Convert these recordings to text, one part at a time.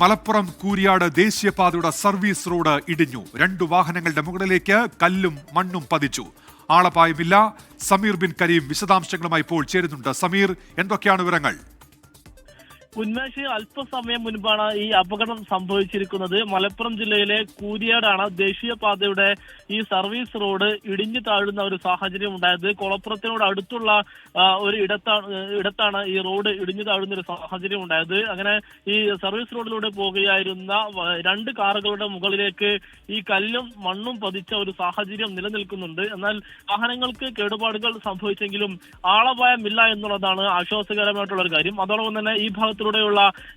Malappuram Kooriyad ദേശീയപാതയുടെ service road ഇടിഞ്ഞു. 2 വാഹനങ്ങളുടെ മുകളിലേക്ക് കല്ലും മണ്ണും പതിച്ചു. ആളപായമില്ല. സമീർ ബിൻ കരീം വിശദാംശങ്ങളുമായി ഇപ്പോൾ ചേരുന്നുണ്ട്. സമീർ, എന്തൊക്കെയാണ് വിവരങ്ങൾ? ഉന്മേഷ്, അല്പസമയം മുൻപാണ് ഈ അപകടം സംഭവിച്ചിരിക്കുന്നത്. മലപ്പുറം ജില്ലയിലെ കൂരിയാടാണ് ദേശീയപാതയുടെ ഈ സർവീസ് റോഡ് ഇടിഞ്ഞു താഴുന്ന ഒരു സാഹചര്യം ഉണ്ടായത്. കൊളപ്പുറത്തിനോട് അടുത്തുള്ള ഒരു ഇടത്താണ് ഈ റോഡ് ഇടിഞ്ഞു താഴുന്ന ഒരു സാഹചര്യം ഉണ്ടായത്. അങ്ങനെ ഈ സർവീസ് റോഡിലൂടെ പോകുകയായിരുന്ന 2 കാറുകളുടെ മുകളിലേക്ക് ഈ കല്ലും മണ്ണും പതിച്ച ഒരു സാഹചര്യം നിലനിൽക്കുന്നുണ്ട്. എന്നാൽ വാഹനങ്ങൾക്ക് കേടുപാടുകൾ സംഭവിച്ചെങ്കിലും ആളപായമില്ല എന്നുള്ളതാണ് ആശ്വാസകരമായിട്ടുള്ള ഒരു കാര്യം. അതോടൊപ്പം തന്നെ ഈ ഭാഗത്തിലൂടെയുള്ള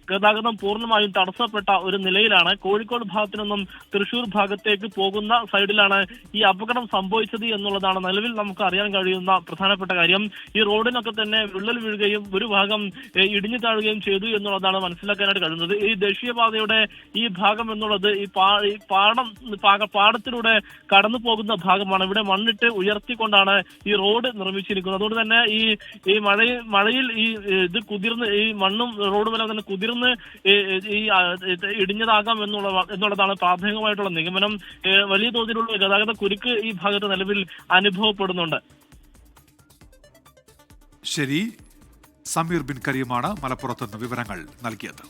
ഗതാഗതം പൂർണ്ണമായും തടസ്സപ്പെട്ട ഒരു നിലയിലാണ്. കോഴിക്കോട് ഭാഗത്തു നിന്നും തൃശൂർ ഭാഗത്തേക്ക് പോകുന്ന സൈഡിലാണ് ഈ അപകടം സംഭവിച്ചത് എന്നുള്ളതാണ് നിലവിൽ നമുക്ക് അറിയാൻ കഴിയുന്ന പ്രധാനപ്പെട്ട കാര്യം. ഈ റോഡിനൊക്കെ തന്നെ വിള്ളൽ വീഴുകയും ഒരു ഭാഗം ഇടിഞ്ഞു താഴുകയും ചെയ്തു എന്നുള്ളതാണ് മനസ്സിലാക്കാനായിട്ട് കഴിയുന്നത്. ഈ ദേശീയപാതയുടെ ഈ ഭാഗം എന്നുള്ളത് ഈ പാടത്തിലൂടെ കടന്നു പോകുന്ന ഭാഗമാണ്. ഇവിടെ മണ്ണിട്ട് ഉയർത്തിക്കൊണ്ടാണ് ഈ റോഡ് നിർമ്മിച്ചിരിക്കുന്നത്. അതുകൊണ്ട് തന്നെ ഈ മഴയിൽ ഇത് കുതിർന്ന് ഈ മണ്ണും റോഡ് വരെ തന്നെ കുതിർന്ന് ഈ ഇടിഞ്ഞതാകാം എന്നുള്ളതാണ് പ്രാഥമികമായിട്ടുള്ള നിഗമനം. വലിയ തോതിലുള്ള ഗതാഗത കുരുക്ക് ഈ ഭാഗത്ത് നിലവിൽ അനുഭവപ്പെടുന്നുണ്ട്. ശരി, സമീർ ബിൻ കരീമാണ് മലപ്പുറത്ത് നിന്ന് വിവരങ്ങൾ നൽകിയത്.